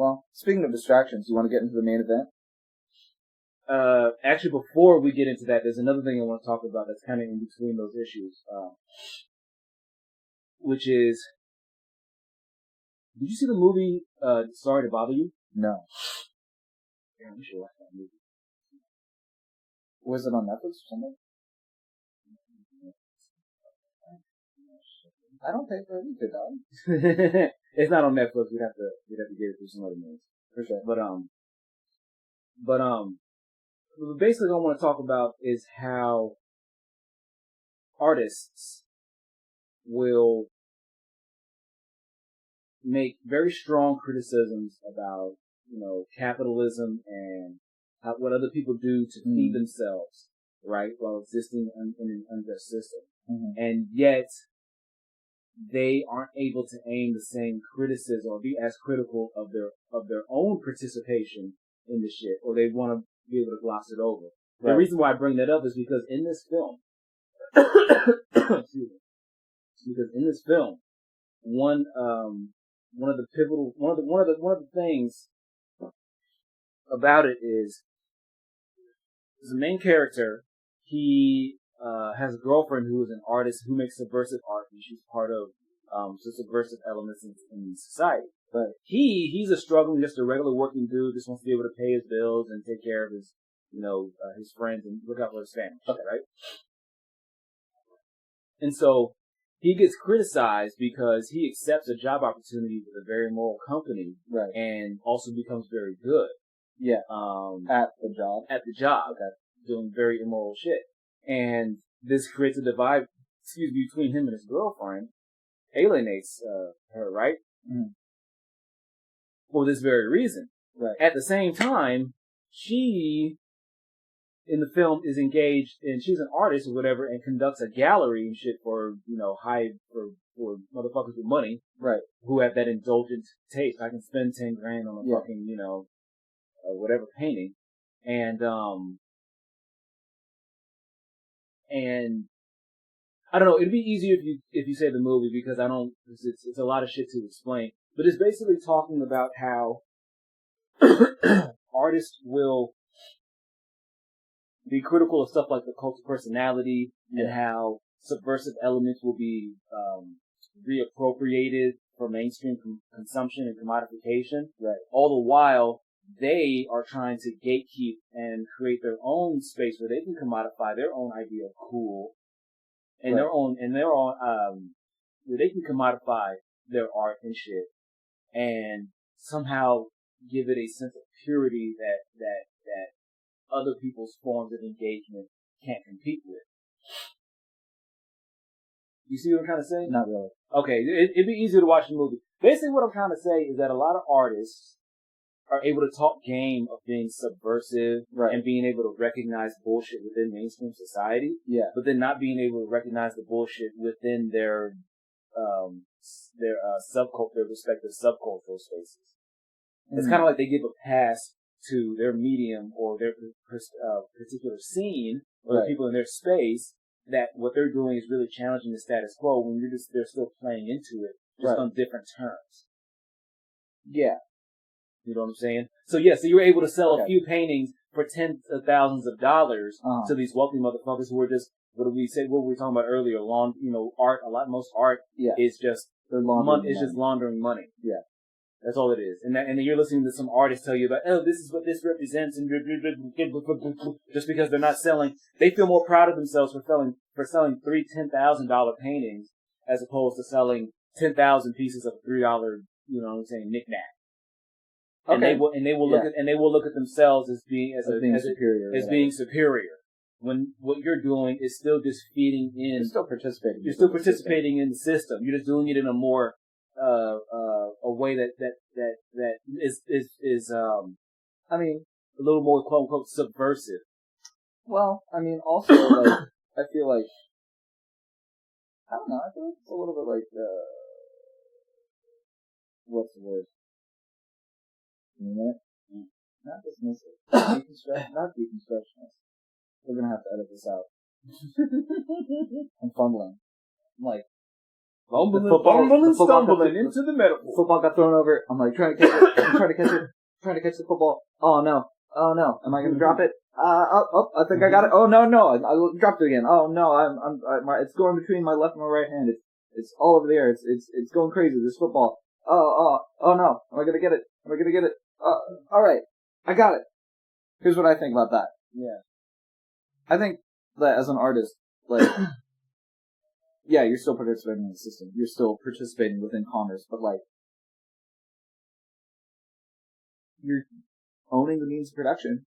Well, speaking of distractions, you want to get into the main event? Actually, before we get into that, there's another thing I want to talk about that's kind of in between those issues, which is, did you see the movie, Sorry to Bother You? No. Yeah, we should watch that movie. Was it on Netflix or something? I don't think we could, dog. It's not on Netflix. We'd have to get it through some other means. For sure. But basically what I want to talk about is how artists will make very strong criticisms about, capitalism and what other people do to feed themselves, right, while existing in an unjust system. Mm-hmm. And yet, they aren't able to aim the same criticism or be as critical of their own participation in the shit, or they want to be able to gloss it over. Right. The reason why I bring that up is because in this film, one of the things about it is the main character. He has a girlfriend who is an artist who makes subversive art, and she's part of the subversive elements in society. But he's just a regular working dude, just wants to be able to pay his bills and take care of his his friends and look out for his family. Okay, right? And so he gets criticized because he accepts a job opportunity with a very moral company, right, and also becomes very good. Yeah. At the job. Okay. Doing very immoral shit. And this creates a divide, between him and his girlfriend, alienates her, right? Mm-hmm. For this very reason. Right. At the same time, she, in the film, is engaged, and she's an artist or whatever, and conducts a gallery and shit for, for motherfuckers with money. Right. Who have that indulgent taste. I can spend $10,000 on a fucking, whatever painting. And I don't know, it'd be easier if you say the movie, because it's a lot of shit to explain. But it's basically talking about how artists will be critical of stuff like the cult of personality, and how subversive elements will be reappropriated for mainstream consumption and commodification. Right. All the while, they are trying to gatekeep and create their own space where they can commodify their own idea of cool, and their own where they can commodify their art and shit, and somehow give it a sense of purity that other people's forms of engagement can't compete with. You see what I'm trying to say? Not really. Okay, it'd be easier to watch the movie. Basically what I'm trying to say is that a lot of artists are able to talk game of being subversive, right, and being able to recognize bullshit within mainstream society, but then not being able to recognize the bullshit within their respective subcultural spaces. Mm-hmm. It's kind of like they give a pass to their medium or their particular scene, or the people in their space, that what they're doing is really challenging the status quo when they're still playing into it, just on different terms. Yeah. You know what I'm saying? So so you were able to sell a few paintings for tens of thousands of dollars to these wealthy motherfuckers who were just, what we were talking about earlier, art, most art is just laundering money. Yeah. That's all it is. And then you're listening to some artists tell you about, this is what this represents, and just because they're not selling, they feel more proud of themselves for selling three $10,000 paintings as opposed to selling 10,000 pieces of $3, knick-knack. Okay. And they will look at themselves as being superior. When what you're doing is still just feeding in. You're still participating. You're still participating in the system. You're just doing it in a more a way that is a little more quote unquote subversive. Well, also I feel like I don't know. I feel like it's a little bit like what's the word? Not dismissive. Not deconstructionist. We're gonna have to edit this out. I'm fumbling. I'm like stumbling into the metaphor. The football got thrown over. I'm like trying to catch it. I'm trying to catch it. Trying to catch the football. Oh no. Am I gonna drop it? I think I got it. Oh no. I dropped it again. Oh no. It's going between my left and my right hand. It's all over the air. It's going crazy. This football. Oh no. Am I gonna get it? All right. I got it. Here's what I think about that. Yeah. I think that as an artist, like, yeah, you're still participating in the system. You're still participating within commerce, but like, you're owning the means of production.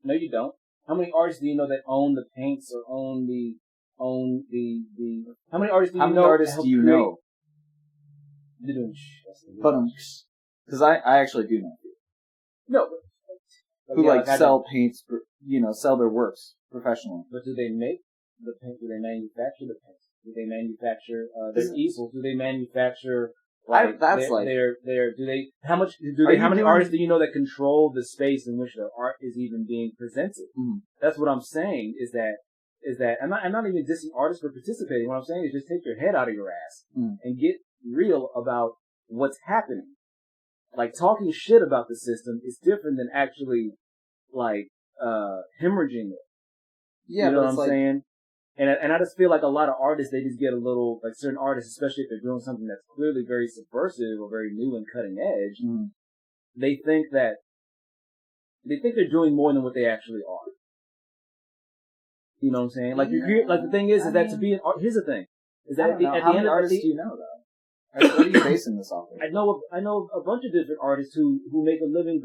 No, you don't. How many artists do you know that own the paints or own the how many artists do you know? They're doing because I actually do know people. No, who sell paints, sell their works professionally. But do they make the paint? Do they manufacture the paint? Do they manufacture their easels? Do they manufacture how many artists do you know that control the space in which their art is even being presented? Mm-hmm. That's what I'm saying is that I'm not even dissing artists for participating. What I'm saying is just take your head out of your ass and get real about what's happening. Like, talking shit about the system is different than actually, hemorrhaging it. Yeah, you know what I'm saying? And I just feel like a lot of artists, they just get a little, like certain artists, especially if they're doing something that's clearly very subversive or very new and cutting edge, they think they're doing more than what they actually are. You know what I'm saying? Like, the thing is that to be an art, here's the thing. Is that at the how end many of artists do you know, though? What are you basing this off of? I know a bunch of different artists who make a living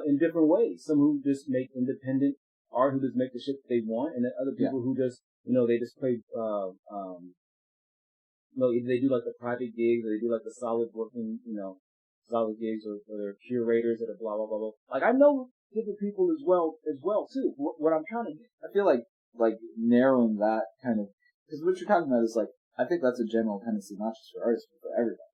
in different ways. Some who just make independent art, who just make the shit that they want, and then other people who just, they just play, either they do like the private gigs, or they do like the solid working, solid gigs, or they're curators that are blah, blah, blah, blah. Like, I know different people as well, too. What I'm trying to get. I feel like narrowing that kind of, because what you're talking about is like, I think that's a general tendency, not just for artists, but for everybody.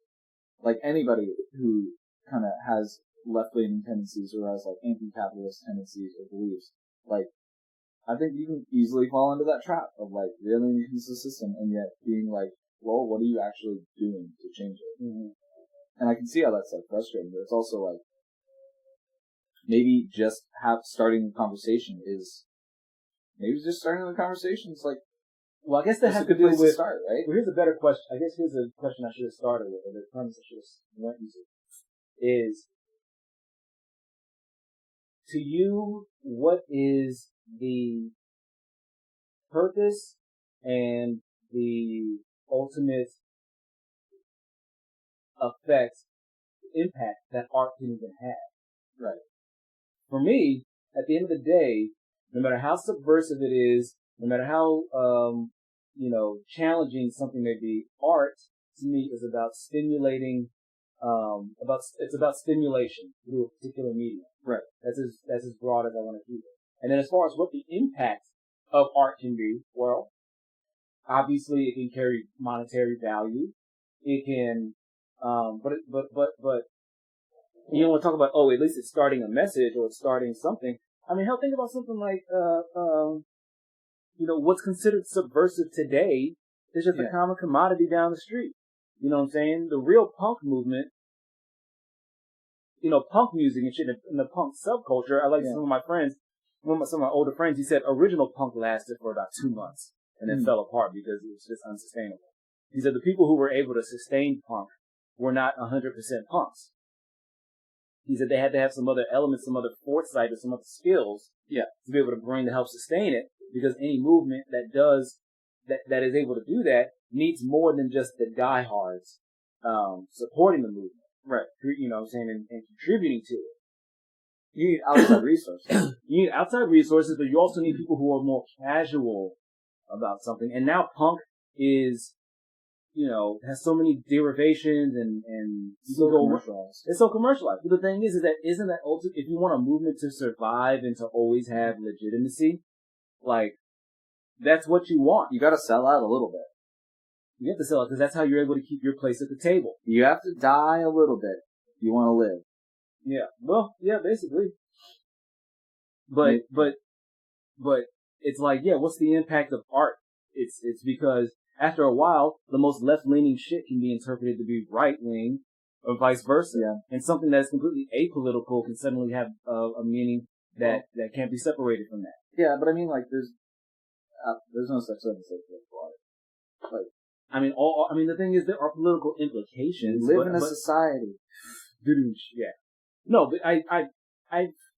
Like, anybody who kind of has left-leaning tendencies or has, like, anti-capitalist tendencies or beliefs, like, I think you can easily fall into that trap of, like, railing against the system and yet being like, well, what are you actually doing to change it? Mm-hmm. And I can see how that's, like, frustrating, but it's also, like, maybe just starting the conversation is, like, well, I guess that has to do with start, right? Well, here's a better question. I guess here's a question I should have started with, or the premise I should have went into, is, to you, what is the purpose and the ultimate effect, impact that art can even have? Right. For me, at the end of the day, no matter how subversive it is, no matter how, challenging something may be, art, to me, is about stimulating, it's about stimulation through a particular medium. Right. That's as broad as I want to keep it. And then as far as what the impact of art can be, well, obviously it can carry monetary value. It can, but you don't want to talk about, at least it's starting a message or it's starting something. I mean, hell, think about something like, what's considered subversive today is just a common commodity down the street. You know what I'm saying? The real punk movement, punk music and shit in the punk subculture. I like some of my friends, some of my older friends, he said original punk lasted for about 2 months and then fell apart because it was just unsustainable. He said the people who were able to sustain punk were not 100% punks. He said they had to have some other elements, some other foresight, or some other skills to be able to bring to help sustain it, because any movement that is able to do that needs more than just the diehards supporting the movement. Right. You know what I'm saying? And contributing to it. You need outside resources. You need outside resources, but you also need people who are more casual about something. And now punk is, has so many derivations and so commercialized. It's so commercialized. But the thing is that isn't that ultimate, if you want a movement to survive and to always have legitimacy, like, that's what you want. You gotta sell out a little bit. You have to sell out because that's how you're able to keep your place at the table. You have to die a little bit if you want to live. Yeah. Well, yeah, basically. But it's like, what's the impact of art? It's because after a while, the most left-leaning shit can be interpreted to be right-wing, or vice versa. Yeah. And something that's completely apolitical can suddenly have a meaning that can't be separated from that. Yeah, but I mean, like, there's no such thing as political art. Like, I mean, the thing is, there are political implications. We live in a society. Yeah. No, but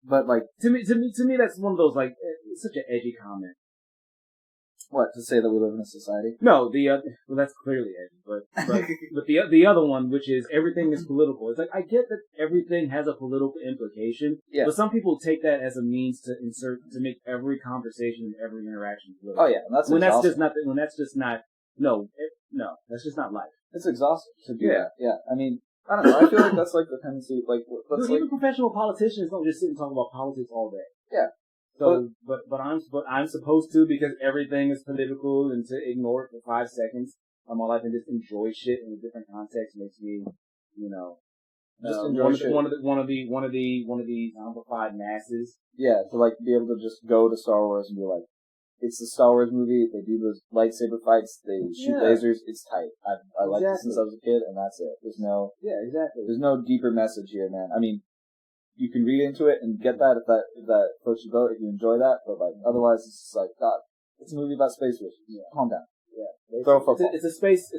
But like, to me, that's one of those, like, it's such an edgy comment. What, to say that we live in a society? No, well, that's clearly edgy, but the other one, which is everything is political. It's like, I get that everything has a political implication, but some people take that as a means to make every conversation and every interaction political. Oh yeah, and that's just not life. It's exhausting to do that. Yeah, I mean, I don't know. I feel like that's like the tendency, like, that's even professional politicians don't just sit and talk about politics all day. Yeah. So, but I'm supposed to, because everything is political, and to ignore it for 5 seconds of my life and just enjoy shit in a different context makes me, just enjoy shit. One of these amplified masses. Yeah, to like be able to just go to Star Wars and be like, it's the Star Wars movie. They do those lightsaber fights. They shoot lasers. It's tight. I liked it since I was a kid, and that's it. There's no deeper message here, man. I mean, you can read into it and get that if that floats your boat, if you enjoy that, but like otherwise it's just like, God, it's a movie about space races. Yeah. Calm down. Yeah. Throw a football. It's a space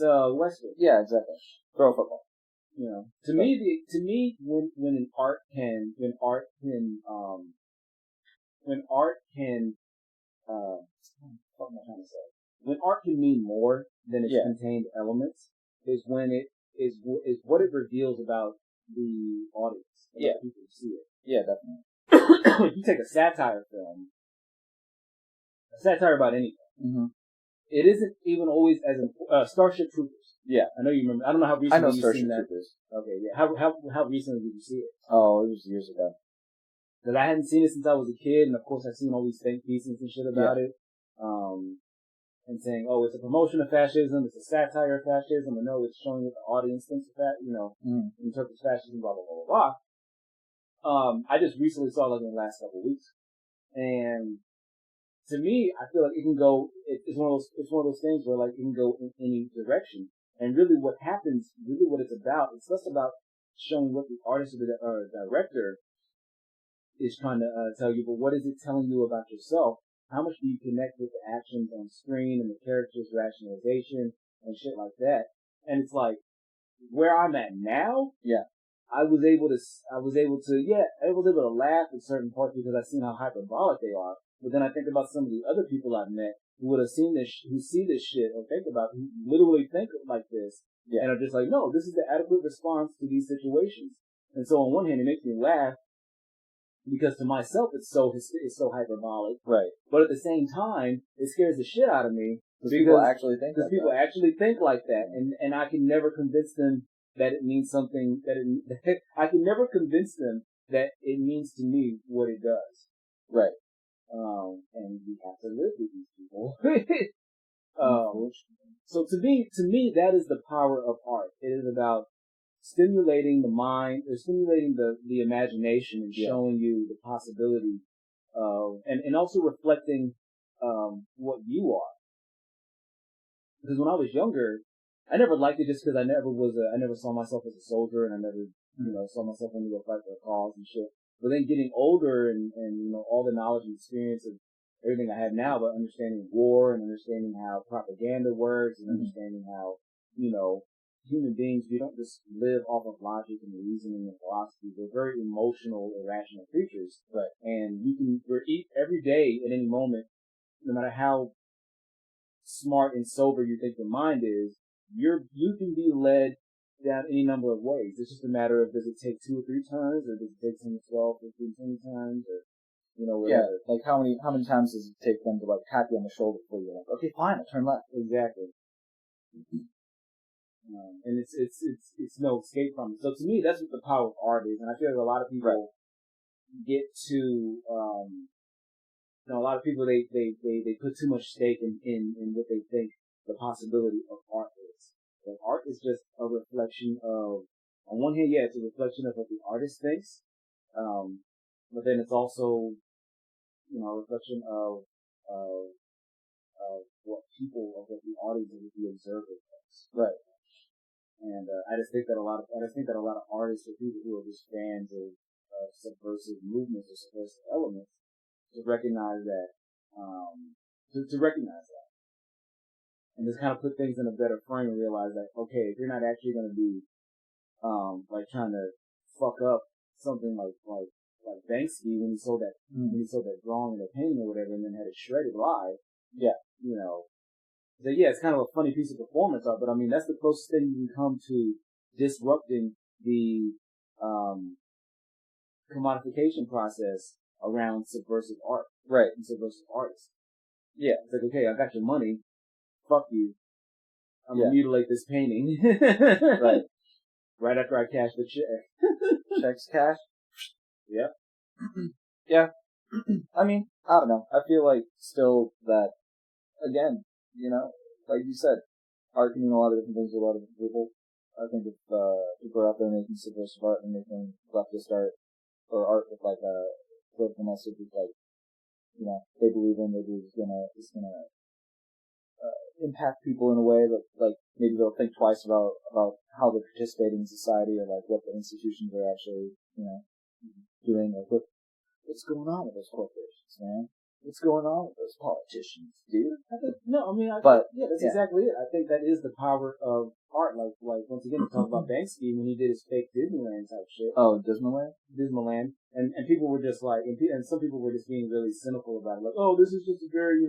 western. Yeah, exactly. Throw a football. To me, when art can mean more than its contained elements, is when it is what it reveals about the audience. People see it. Yeah, definitely. If you take a satire film, a satire about anything, it isn't even always as Starship Troopers. Yeah, I know you remember. I don't know how recently you've seen that. Troopers. Okay, yeah. How recently did you see it? Oh, it was years ago. Because I hadn't seen it since I was a kid, and of course I've seen all these think pieces and shit about it. And saying, oh, it's a promotion of fascism, it's a satire of fascism, and no, it's showing what the audience thinks of that, interprets fascism, blah, blah, blah, blah, blah. I just recently saw it in the last couple of weeks. And to me, I feel like it can go, it's one of those things where like it can go in any direction. And really what happens, what it's about, it's less about showing what the artist or the director is trying to tell you, but what is it telling you about yourself? How much do you connect with the actions on screen and the characters' rationalization and shit like that? And it's like, where I'm at now, I was able to laugh at certain parts because I've seen how hyperbolic they are. But then I think about some of the other people I've met who would have seen this, who see this shit or think about, who literally think like this, and are just like, no, this is the adequate response to these situations. And so on one hand, it makes me laugh, because to myself it's so hyperbolic, right? But at the same time, it scares the shit out of me because people actually think like that, and I can never convince them that it means something. I can never convince them that it means to me what it does, right? And we have to live with these people. So to me, that is the power of art. It is about stimulating the mind, or stimulating the imagination, and showing you the possibility of, and also reflecting what you are. Because when I was younger, I never liked it just because I never saw myself as a soldier, and I never saw myself wanting to go fight for a cause and shit. But then getting older and all the knowledge and experience of everything I have now, but understanding war and understanding how propaganda works and understanding how, human beings, we don't just live off of logic and reasoning and philosophy. We're very emotional, irrational creatures. Right. And we're every day at any moment, no matter how smart and sober you think your mind is, you can be led down any number of ways. It's just a matter of, does it take 2 or 3 turns, or does it take 10 to 12, 15, 20 times, or whatever. Yeah, like how many times does it take them to like tap you on the shoulder before you're like, okay, fine, I'll turn left. Exactly. And it's no escape from it. So to me, that's what the power of art is, and I feel like a lot of people get to, a lot of people they put too much stake in what they think the possibility of art is. But art is just a reflection of, on one hand, it's a reflection of what the artist thinks, but then it's also, a reflection of what the audience, of what the observer thinks. Right. And I just think that a lot of artists or people who are just fans of subversive movements or subversive elements to recognize that, and just kind of put things in a better frame and realize that, okay, if you're not actually going to be like trying to fuck up something like Banksy when he sold that drawing or painting or whatever, and then had it shredded live. Yeah. So yeah, it's kind of a funny piece of performance art, but I mean, that's the closest thing you can come to disrupting the commodification process around subversive art. Right. And subversive artists. Yeah. It's like, okay, I got your money. Fuck you. I'm gonna mutilate this painting. Right. Right after I cash the check. Checks cash? Yep. Yeah. I mean, I don't know. I feel like still that, again, like you said, art can mean a lot of different things to a lot of different people. I think if people are out there making subversive art and making leftist art, or art with like a political message, with like, they believe is gonna impact people in a way that, like, maybe they'll think twice about how they're participating in society, or like what the institutions are actually, doing, like what's going on with those corporations, man? What's going on with those politicians, dude? That's exactly it. I think that is the power of art. Like once again, we talk about Banksy when he did his fake Disneyland type shit. Oh, Disneyland? Disneyland. And people were just like, and some people were just being really cynical about it. Like, oh, this is just a very,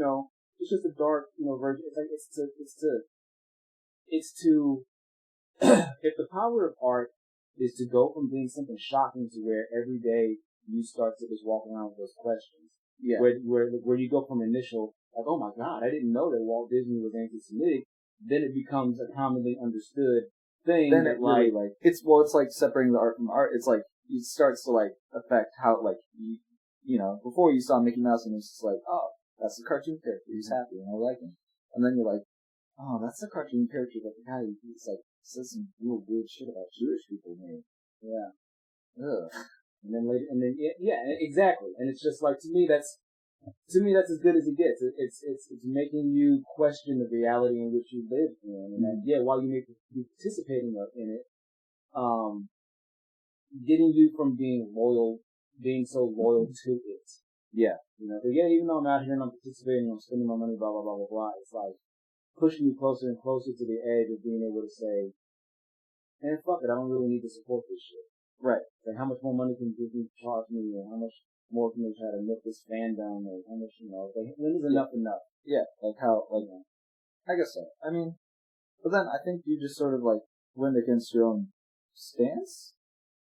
it's just a dark, version. It's like, it's to, if the power of art is to go from being something shocking to where every day you start to just walk around with those questions. Yeah. Where you go from initial, like, oh my God, I didn't know that Walt Disney was anti-Semitic, then it becomes a commonly understood thing. Then that it really, it's like separating the art from art. It's like, it starts to like affect how, like, before you saw Mickey Mouse and it's just like, oh, that's the cartoon character, he's happy and I like him. And then you're like, oh, that's the cartoon character that the guy who's like says some real weird shit about Jewish people made. Yeah. Ugh. Yeah, exactly. And it's just like, to me that's as good as it gets. It's making you question the reality in which you live in. And that, while you may be participating in it, getting you from being so loyal to it. Yeah. Even though I'm out here and I'm participating, I'm spending my money, blah, blah, blah, blah, blah, it's like pushing you closer and closer to the edge of being able to say, man, fuck it, I don't really need to support this shit. Right. Like, how much more money can Disney charge me, or how much more can they try to milk this fandom, or how much, when is enough enough? Yeah, I guess so. I mean, but then I think you just sort of, like, went against your own stance?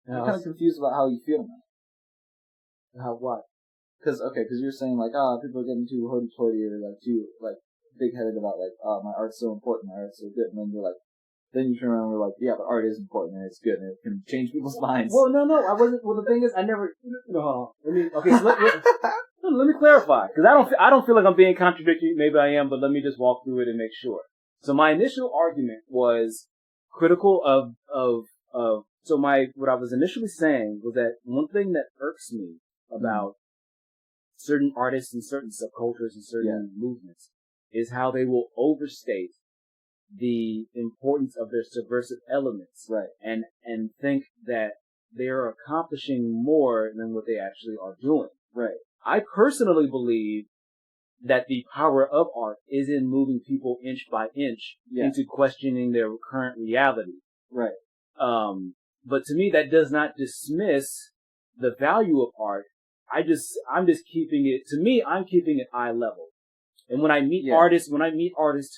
I'm kind of confused about how you feel now. How what? Because you're saying, like, people are getting too hoity-toity, or, like, too, like, big-headed about, like, my art's so important, my art's so good, and then you're like, then you turn around and we're like, yeah, but art is important and it's good and it can change people's minds. Well, no, I wasn't. Well, the thing is, I never. No, let me clarify, because I don't feel like I'm being contradictory. Maybe I am, but let me just walk through it and make sure. So my initial argument was critical of. So what I was initially saying was that one thing that irks me about certain artists and certain subcultures and certain movements is how they will overstate the importance of their subversive elements, right? And think that they are accomplishing more than what they actually are doing, right? I personally believe that the power of art is in moving people inch by inch into questioning their current reality, right? But to me, that does not dismiss the value of art. I'm just keeping it. To me, I'm keeping it eye level. And when I meet artists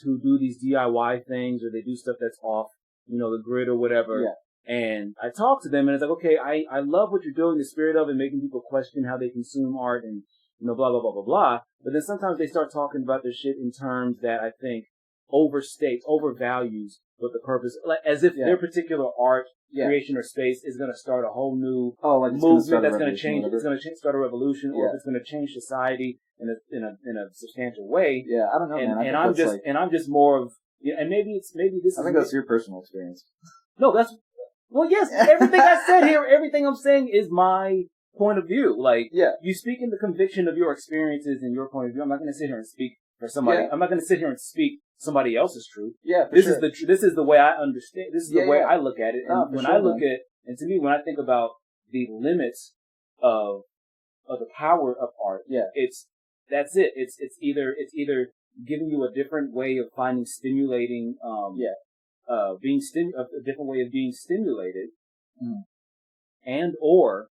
who do these DIY things, or they do stuff that's off, the grid or whatever, and I talk to them and it's like, okay, I love what you're doing, the spirit of it, making people question how they consume art and, blah, blah, blah, blah, blah. But then sometimes they start talking about this shit in terms that I think overvalues what the purpose, like, as if their particular art, creation or space is going to start a whole new movement that's going to change. It's going to start a revolution, or if it's going to change society in a substantial way. Yeah, I don't know, man. I'm just more of, and maybe this. I think that's your personal experience. No, yes. Everything I said here, everything I'm saying is my point of view. Like, you speak in the conviction of your experiences and your point of view. I'm not going to sit here and speak for somebody. Yeah. I'm not going to sit here and speak somebody else's truth. Yeah, this is this is the way I understand. This is the way I look at it. And when I look at, and to me, when I think about the limits of the power of art, that's it. It's either giving you a different way of finding stimulating, a different way of being stimulated, and or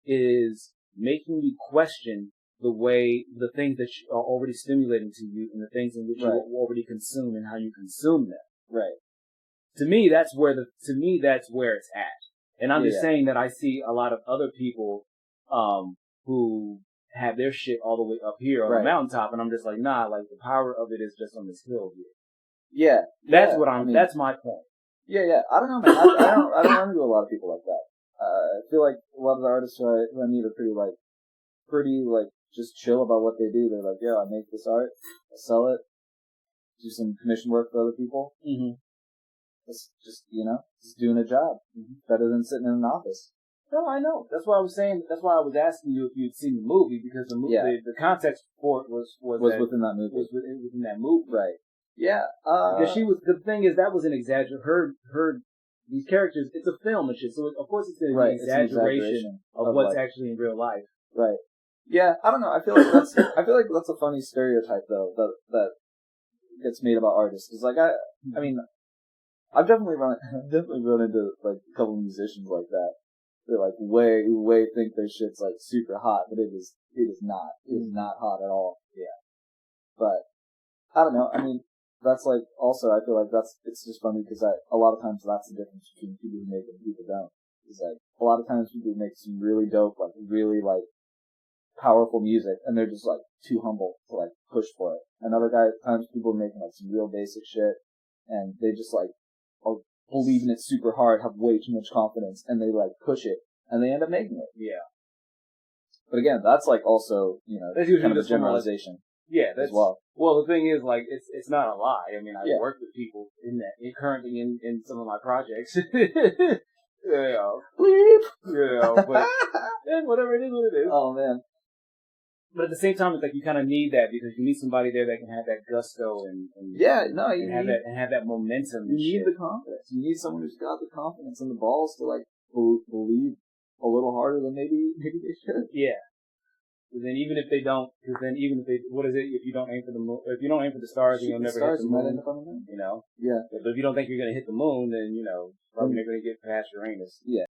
is making you question the things that are already stimulating to you and the things in which you already consume and how you consume them. Right. To me, that's where it's at. And I'm just saying that I see a lot of other people, who have their shit all the way up here on the mountaintop, and I'm just like, nah, like the power of it is just on this hill here. Yeah. That's that's my point. Yeah. I don't know, man. I don't run into a lot of people like that. I feel like a lot of the artists who I meet are pretty just chill about what they do. They're like, I make this art, I sell it, do some commission work for other people. Mm-hmm. It's just doing a job. Better than sitting in an office. No, I know. That's why I was saying. That's why I was asking you if you'd seen the movie, because the movie, the context for it was within that movie. Was within that movie, right? Yeah. Because she was. The thing is, that was an exaggeration. Her these characters. It's a film and shit, so of course it's an exaggeration of what's actually in real life. Right. Yeah. I don't know. I feel like that's a funny stereotype though that gets made about artists. Because I mean, I've definitely run into like a couple of musicians like that. They're like way think their shit's like super hot, but it is not. It is not hot at all. Yeah. But I don't know. I mean, that's like also I feel like it's just funny because a lot of times that's the difference between people who make it and people who don't. Is like a lot of times people make some really dope, like really like powerful music, and they're just like too humble to like push for it. And other times people are making like some real basic shit, and they just like are believing it super hard, have way too much confidence, and they like push it, and they end up making it. Yeah. But again, that's like also, that's kind of a generalization. That's as well. Well, the thing is, like, it's not a lie. I mean, I work with people currently in some of my projects. Bleep. But whatever it is, what it is. Oh man. But at the same time, it's like you kind of need that because you need somebody there that can have that gusto and have that momentum. You need the confidence. You need someone who's got the confidence and the balls to like believe a little harder than maybe they should. Yeah. Because then even if they don't, what is it? If you don't aim for the moon, if you don't aim for the stars, then you'll never hit the moon. You know. Yeah. But if you don't think you're going to hit the moon, then probably not going to get past Uranus. Yeah.